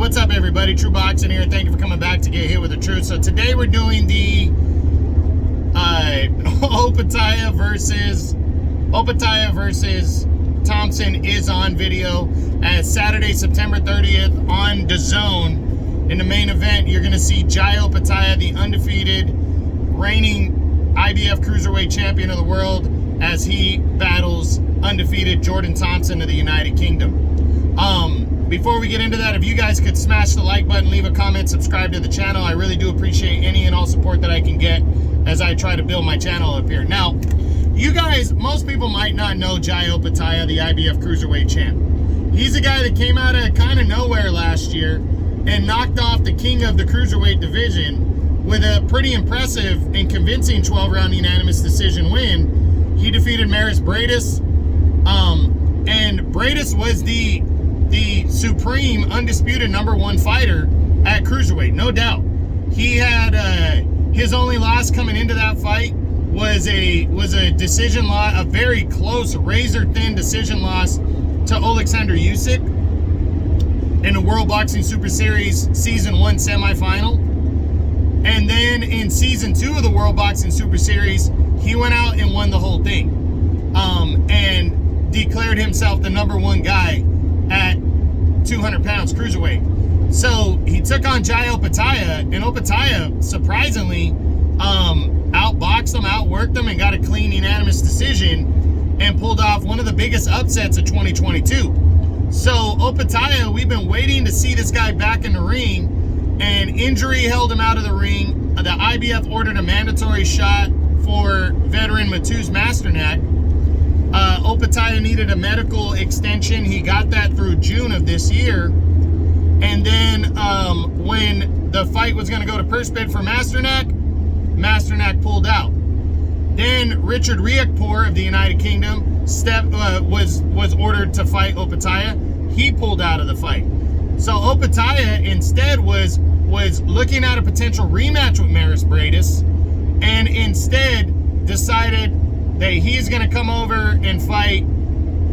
what's up, everybody? True Boxing here. Thank you for coming back to get hit with the truth. So today we're doing the Opetaia versus Thompson Is On video at Saturday, September 30th on DAZN. In the main event, you're going to see Jai Opetaia, the undefeated, reigning IBF Cruiserweight champion of the world, as he battles undefeated Jordan Thompson of the United Kingdom. Before we get into that, if you guys could smash the like button, leave a comment, subscribe to the channel. I really do appreciate any and all support that I can get as I try to build my channel up here. Now, you guys, most people might not know Jai Opetaia, the IBF Cruiserweight champ. He's a guy that came out of kind of nowhere last year and knocked off the king of the Cruiserweight division with a pretty impressive and convincing 12-round unanimous decision win. He defeated Maris Briedis, and Briedis was the supreme, undisputed #1 fighter at Cruiserweight, no doubt. He had his only loss coming into that fight was a decision loss, a very close, razor-thin decision loss to Alexander Usyk in the World Boxing Super Series Season 1 semifinal. And then in Season 2 of the World Boxing Super Series, he went out and won the whole thing, and declared himself the #1 guy at 200 pounds Cruiserweight. So he took on Jai Opetaia, and Opetaia surprisingly outboxed him, outworked him, and got a clean unanimous decision and pulled off one of the biggest upsets of 2022. So Opetaia, we've been waiting to see this guy back in the ring, and injury held him out of the ring. The IBF ordered a mandatory shot for veteran Mateusz Masternak. Opetaia needed a medical extension. He got that through June of this year. And then when the fight was going to go to purse bid for Masternak, Masternak pulled out. Then Richard Riakporhe of the United Kingdom was ordered to fight Opetaia. He pulled out of the fight. So Opetaia instead was looking at a potential rematch with Maris Briedis, and instead decided that he's going to come over and fight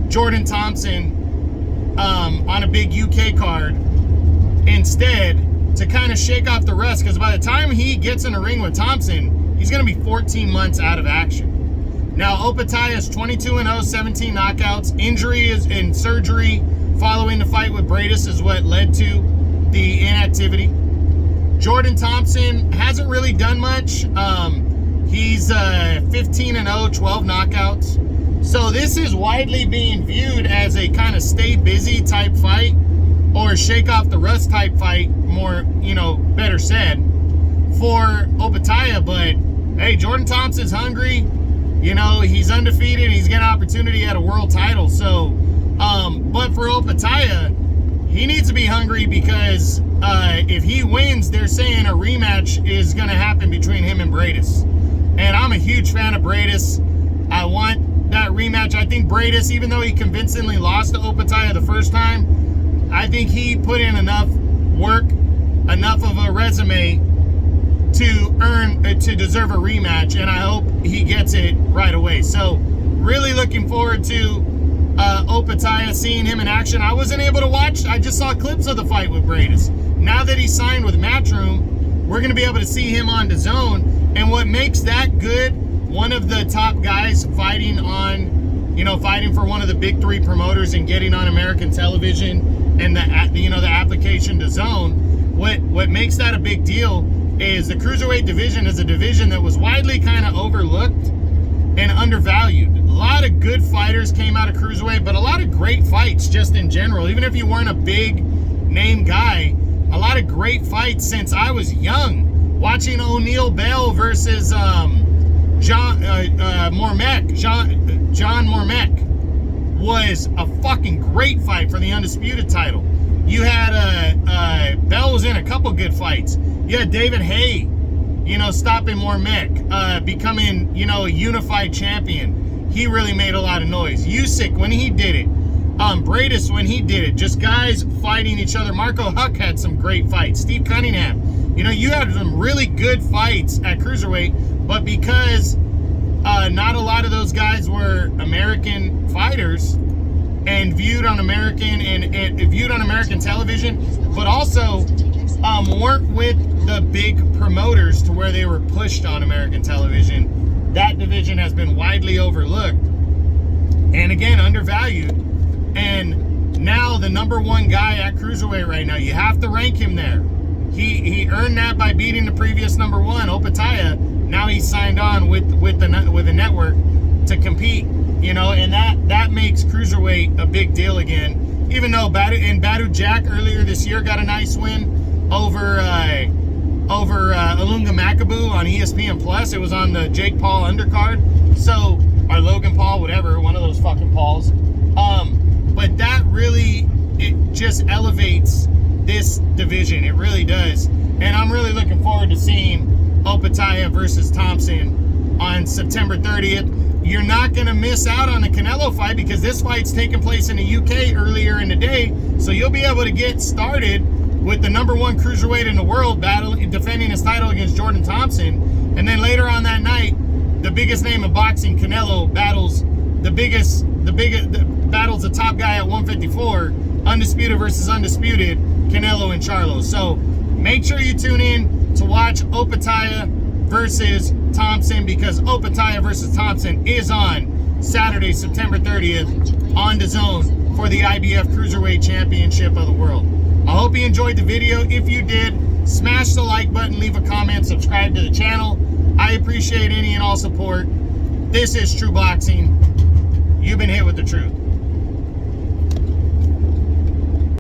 Jordan Thompson on a big UK card instead, to kind of shake off the rust, because by the time he gets in the ring with Thompson, he's going to be 14 months out of action. Now, Opetaia is 22-0, 17 knockouts. Injury and surgery following the fight with Briedis is what led to the inactivity. Jordan Thompson hasn't really done much. He's 15-0, 12 knockouts. So this is widely being viewed as a kind of stay busy type fight, or shake off the rust type fight, more, better said, for Opetaia. But hey, Jordan Thompson's hungry. He's undefeated. He's got an opportunity at a world title. So, but for Opetaia, he needs to be hungry, because if he wins, they're saying a rematch is going to happen between him and Briedis. And I'm a huge fan of Briedis. I want that rematch. I think Briedis, even though he convincingly lost to Opetaia the first time, I think he put in enough work, enough of a resume to deserve a rematch, and I hope he gets it right away. So really looking forward to Opetaia, seeing him in action. I wasn't able to watch. I just saw clips of the fight with Briedis. Now that he's signed with Matchroom, we're going to be able to see him on DAZN. And what makes that good, one of the top guys fighting on, fighting for one of the big three promoters and getting on American television, and the application DAZN, what makes that a big deal is the Cruiserweight division is a division that was widely kind of overlooked and undervalued. A lot of good fighters came out of Cruiserweight, but a lot of great fights just in general. Even if you weren't a big name guy, a lot of great fights since I was young. Watching O'Neal Bell versus John Mormek was a fucking great fight for the undisputed title. You had Bell was in a couple good fights. You had David Haye, stopping Mormek, becoming, a unified champion. He really made a lot of noise. Usyk, when he did it. Briedis, when he did it. Just guys fighting each other. Marco Huck had some great fights. Steve Cunningham. You had some really good fights at Cruiserweight, but because not a lot of those guys were American fighters, and viewed on American and viewed on American television, but also weren't with the big promoters to where they were pushed on American television. That division has been widely overlooked and again undervalued. And now the #1 guy at Cruiserweight right now, you have to rank him there. He earned that by beating the previous #1, Opetaia. Now he's signed on with the network to compete, you know, and that makes Cruiserweight a big deal again. Even though Badu Jack earlier this year got a nice win over Ilunga Makabu on ESPN Plus. It was on the Jake Paul undercard, so or Logan Paul, whatever, one of those fucking Pauls. But that really, it just elevates this division. It really does. And I'm really looking forward to seeing Opetaia versus Thompson on September 30th. You're not going to miss out on the Canelo fight because this fight's taking place in the UK earlier in the day. So you'll be able to get started with the #1 cruiserweight in the world defending his title against Jordan Thompson. And then later on that night, the biggest name in boxing, Canelo, battles battles the top guy at 154, undisputed versus undisputed, Canelo and Charlo. So make sure you tune in to watch Opetaia versus Thompson, because Opetaia versus Thompson is on Saturday, September 30th on DAZN for the IBF Cruiserweight Championship of the World. I hope you enjoyed the video. If you did, smash the like button, leave a comment, subscribe to the channel. I appreciate any and all support. This is True Boxing. You've been hit with the truth.